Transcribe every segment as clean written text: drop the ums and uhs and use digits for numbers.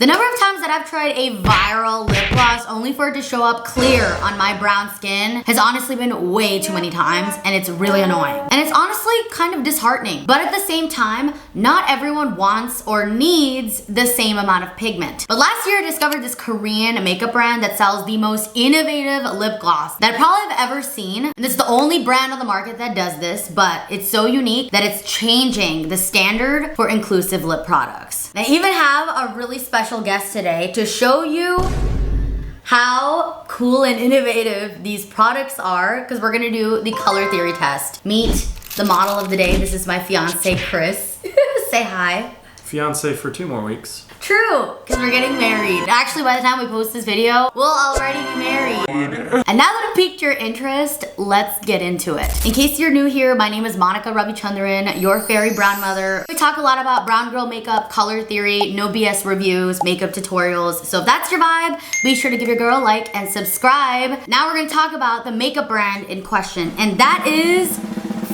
The number of times that I've tried a viral lip gloss only for it to show up clear on my brown skin has honestly been way too many times, and it's really annoying. And it's honestly kind of disheartening. But at the same time, not everyone wants or needs the same amount of pigment. But last year I discovered this Korean makeup brand that sells the most innovative lip gloss that I probably have ever seen. And it's the only brand on the market that does this, but it's so unique that it's changing the standard for inclusive lip products. I even have a really special guest today to show you how cool and innovative these products are, because we're gonna do the color theory test. Meet the model of the day. This is my fiance, Chris. Say hi. Fiance for 2 more weeks. True, because we're getting married. Actually, by the time we post this video, we'll already be married. And now that I've piqued your interest, let's get into it. In case you're new here, my name is Monica Ravi-Conway, your fairy brown mother. We talk a lot about brown girl makeup, color theory, no BS reviews, makeup tutorials. So if that's your vibe, be sure to give your girl a like and subscribe. Now we're gonna talk about the makeup brand in question, and that is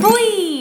fwee.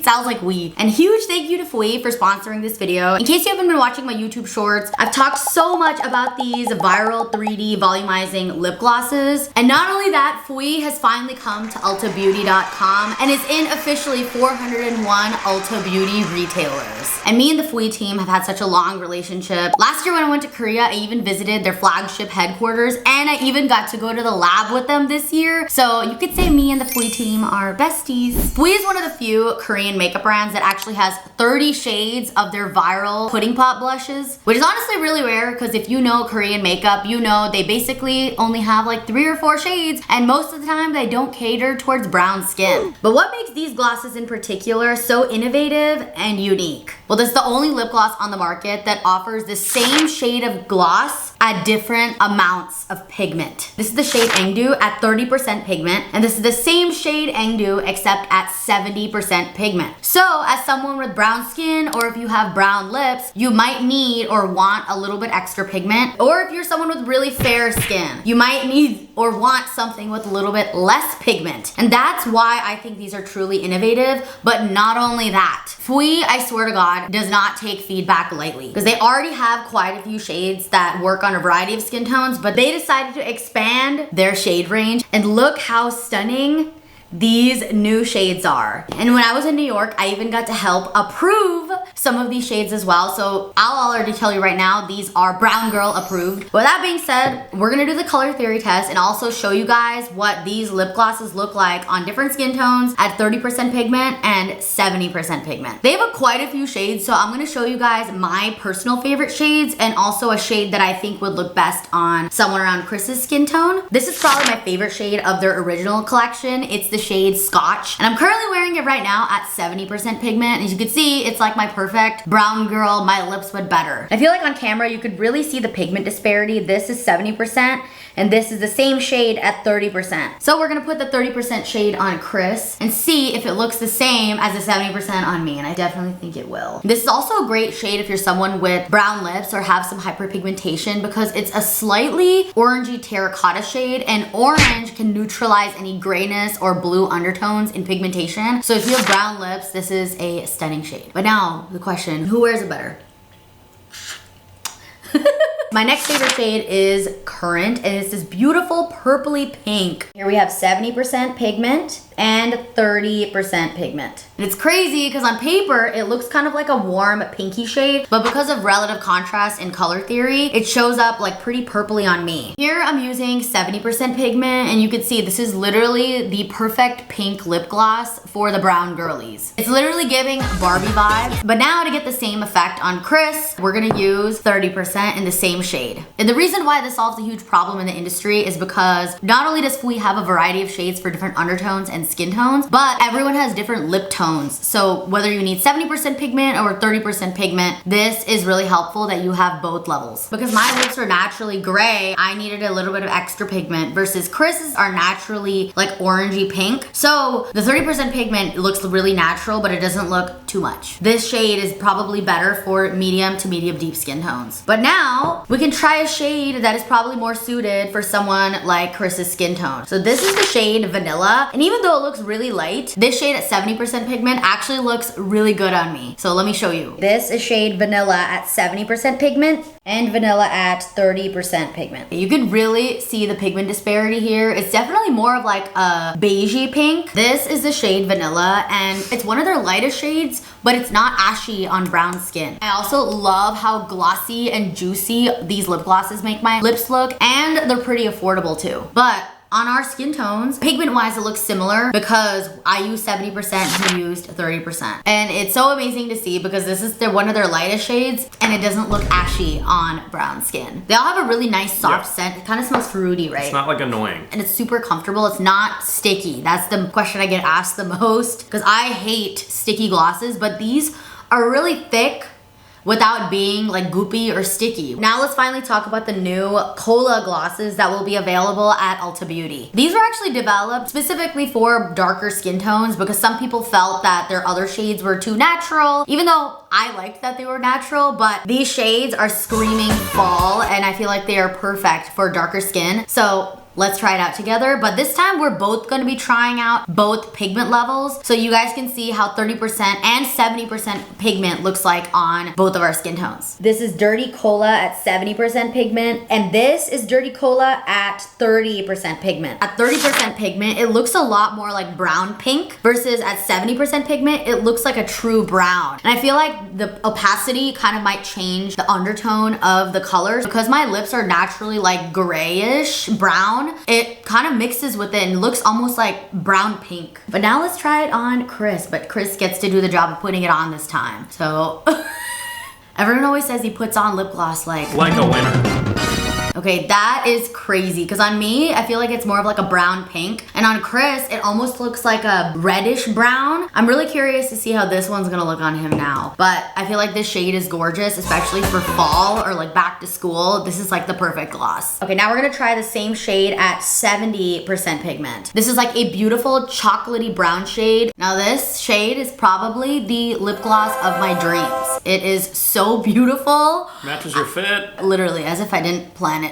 Sounds like we. And huge thank you to fwee for sponsoring this video. In case you haven't been watching my YouTube shorts, I've talked so much about these viral 3D volumizing lip glosses. And not only that, fwee has finally come to ultabeauty.com and is in officially 401 Ulta Beauty retailers. And me and the fwee team have had such a long relationship. Last year when I went to Korea, I even visited their flagship headquarters, and I even got to go to the lab with them this year. So you could say me and the fwee team are besties. fwee is one of the few Korean makeup brands that actually has 30 shades of their viral pudding pop blushes, which is honestly really rare, because if you know Korean makeup, you know they basically only have like 3 or 4 shades, and most of the time they don't cater towards brown skin. But what makes these glosses in particular so innovative and unique? Well, this is the only lip gloss on the market that offers the same shade of gloss at different amounts of pigment. This is the shade Engdu at 30% pigment, and this is the same shade Engdu except at 70% pigment. So as someone with brown skin, or if you have brown lips, you might need or want a little bit extra pigment. Or if you're someone with really fair skin, you might need or want something with a little bit less pigment. And that's why I think these are truly innovative. But not only that, fwee, I swear to God, does not take feedback lightly, because they already have quite a few shades that work on a variety of skin tones, but they decided to expand their shade range, and look how stunning these new shades are. And when I was in New York, I even got to help approve some of these shades as well. So I'll already tell you right now, these are brown girl approved. With that being said, we're gonna do the color theory test and also show you guys what these lip glosses look like on different skin tones at 30% pigment and 70% pigment. They have quite a few shades, so I'm gonna show you guys my personal favorite shades and also a shade that I think would look best on someone around Chris's skin tone. This is probably my favorite shade of their original collection. It's the shade Scotch, and I'm currently wearing it right now at 70% pigment. As you can see, it's like my perfect brown girl, my lips but better. I feel like on camera you could really see the pigment disparity. This is 70% and this is the same shade at 30%. So we're gonna put the 30% shade on Chris and see if it looks the same as the 70% on me, and I definitely think it will. This is also a great shade if you're someone with brown lips or have some hyperpigmentation, because it's a slightly orangey terracotta shade, and orange can neutralize any grayness or blue undertones in pigmentation. So if you have brown lips, this is a stunning shade. But now the question, who wears it better? My next favorite shade is Currant, and it's this beautiful purpley pink. Here we have 70% pigment and 30% pigment. And it's crazy because on paper, it looks kind of like a warm pinky shade, but because of relative contrast in color theory, it shows up like pretty purpley on me. Here I'm using 70% pigment, and you can see this is literally the perfect pink lip gloss for the brown girlies. It's literally giving Barbie vibes. But now to get the same effect on Chris, we're gonna use 30% in the same shade. And the reason why this solves a huge problem in the industry is because not only does fwee have a variety of shades for different undertones and skin tones, but everyone has different lip tones. So whether you need 70% pigment or 30% pigment, this is really helpful that you have both levels. Because my lips are naturally gray, I needed a little bit of extra pigment, versus Chris's are naturally like orangey pink. So the 30% pigment looks really natural, but it doesn't look too much. This shade is probably better for medium to medium deep skin tones. But now we can try a shade that is probably more suited for someone like Chris's skin tone. So this is the shade Vanilla, and even though it looks really light, this shade at 70% pigment actually looks really good on me. So let me show you. This is shade Vanilla at 70% pigment. and vanilla at 30% pigment. You can really see the pigment disparity here. It's definitely more of like a beigey pink. This is the shade vanilla, and it's one of their lightest shades, but it's not ashy on brown skin. I also love how glossy and juicy these lip glosses make my lips look, and they're pretty affordable too. But on our skin tones, pigment-wise, it looks similar because I used 70%, he used 30%. And it's so amazing to see because this is one of their lightest shades and it doesn't look ashy on brown skin. They all have a really nice soft scent. It kind of smells fruity, right? It's not like annoying. And it's super comfortable. It's not sticky. That's the question I get asked the most because I hate sticky glosses, but these are really thick without being like goopy or sticky. Now let's finally talk about the new Cola glosses that will be available at Ulta Beauty. These were actually developed specifically for darker skin tones because some people felt that their other shades were too natural, even though I liked that they were natural, but these shades are screaming fall and I feel like they are perfect for darker skin. So let's try it out together. But this time we're both gonna be trying out both pigment levels so you guys can see how 30% and 70% pigment looks like on both of our skin tones. This is Dirty Cola at 70% pigment, and this is Dirty Cola at 30% pigment. At 30% pigment, it looks a lot more like brown pink versus at 70% pigment, it looks like a true brown. And I feel like the opacity kind of might change the undertone of the colors because my lips are naturally like grayish brown. It kind of mixes with it and looks almost like brown pink. But now let's try it on Chris, but Chris gets to do the job of putting it on this time. So everyone always says he puts on lip gloss like a winner. Okay, that is crazy because on me, I feel like it's more of like a brown pink, and on Chris, it almost looks like a reddish brown. I'm really curious to see how this one's gonna look on him now, but I feel like this shade is gorgeous, especially for fall or like back to school. This is like the perfect gloss. Okay, now we're gonna try the same shade at 70% pigment. This is like a beautiful chocolatey brown shade. Now this shade is probably the lip gloss of my dreams. It is so beautiful. Matches your fit. Literally, as if I didn't plan it.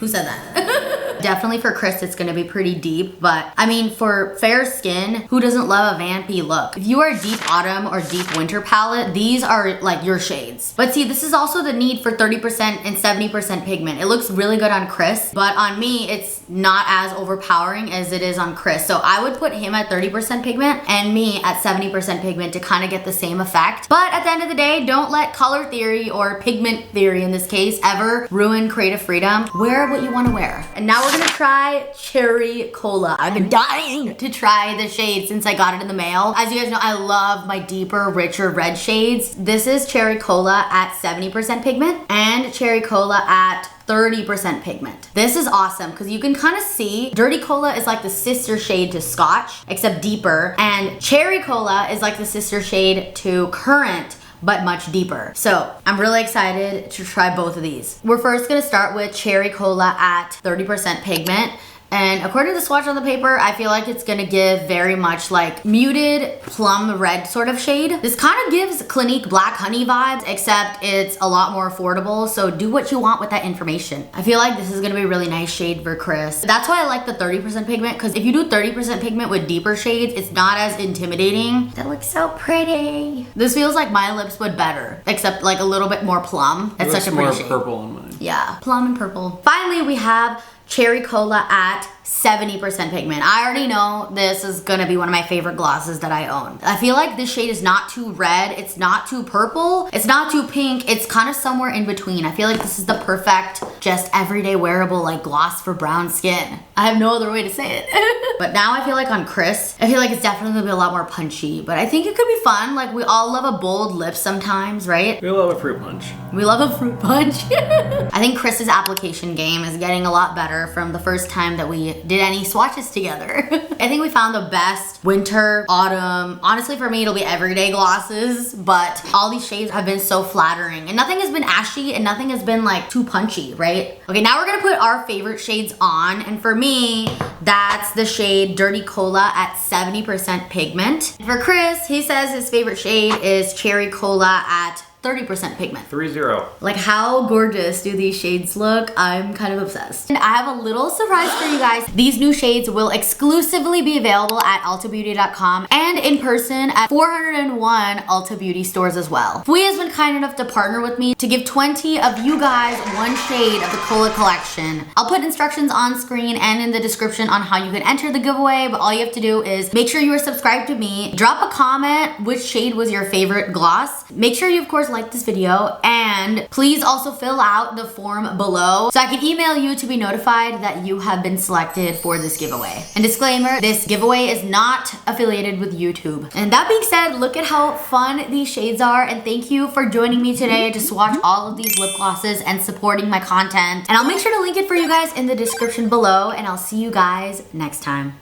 Who said that? Definitely for Chris, it's gonna be pretty deep, but I mean, for fair skin, who doesn't love a vampy look? If you are a deep autumn or deep winter palette, these are like your shades. But see, this is also the need for 30% and 70% pigment. It looks really good on Chris, but on me, it's not as overpowering as it is on Chris. So I would put him at 30% pigment and me at 70% pigment to kind of get the same effect. But at the end of the day, don't let color theory or pigment theory in this case ever ruin creative freedom. Wear what you want to wear. And now we're gonna try Cherry Cola. I've been dying to try the shade since I got it in the mail. As you guys know, I love my deeper, richer red shades. This is Cherry Cola at 70% pigment and Cherry Cola at 30% pigment. This is awesome because you can kind of see Dirty Cola is like the sister shade to Scotch, except deeper, and Cherry Cola is like the sister shade to Currant, but much deeper. So I'm really excited to try both of these. We're first gonna start with Cherry Cola at 30% pigment. And according to the swatch on the paper, I feel like it's gonna give very much like muted plum red sort of shade. This kind of gives Clinique Black Honey vibes, except it's a lot more affordable. So do what you want with that information. I feel like this is gonna be a really nice shade for Chris. That's why I like the 30% pigment, because if you do 30% pigment with deeper shades, it's not as intimidating. That looks so pretty. This feels like my lips would better, except like a little bit more plum. It's such a pretty shade. More purple on mine. Yeah, plum and purple. Finally, we have Cherry Cola at 70% pigment. I already know this is gonna be one of my favorite glosses that I own. I feel like this shade is not too red, it's not too purple, it's not too pink, it's kind of somewhere in between. I feel like this is the perfect, just everyday wearable like gloss for brown skin. I have no other way to say it. But now I feel like on Chris, I feel like it's definitely gonna be a lot more punchy, but I think it could be fun. Like we all love a bold lip sometimes, right? We love a fruit punch. We love a fruit punch. I think Chris's application game is getting a lot better from the first time that we did any swatches together. I think we found the best winter, autumn. Honestly, for me, it'll be everyday glosses, but all these shades have been so flattering and nothing has been ashy and nothing has been like too punchy, right? Okay, now we're gonna put our favorite shades on. And for me, that's the shade Dirty Cola at 70% pigment. For Chris, he says his favorite shade is Cherry Cola at 30% pigment. 3-0. Like, how gorgeous do these shades look? I'm kind of obsessed. And I have a little surprise for you guys. These new shades will exclusively be available at ultabeauty.com and in person at 401 Ulta Beauty stores as well. fwee has been kind enough to partner with me to give 20 of you guys one shade of the Kola collection. I'll put instructions on screen and in the description on how you can enter the giveaway, but all you have to do is make sure you are subscribed to me, drop a comment which shade was your favorite gloss, make sure you of course like this video, and please also fill out the form below so I can email you to be notified that you have been selected for this giveaway. And disclaimer, this giveaway is not affiliated with YouTube. And that being said, look at how fun these shades are, and thank you for joining me today to swatch all of these lip glosses and supporting my content. And I'll make sure to link it for you guys in the description below, and I'll see you guys next time.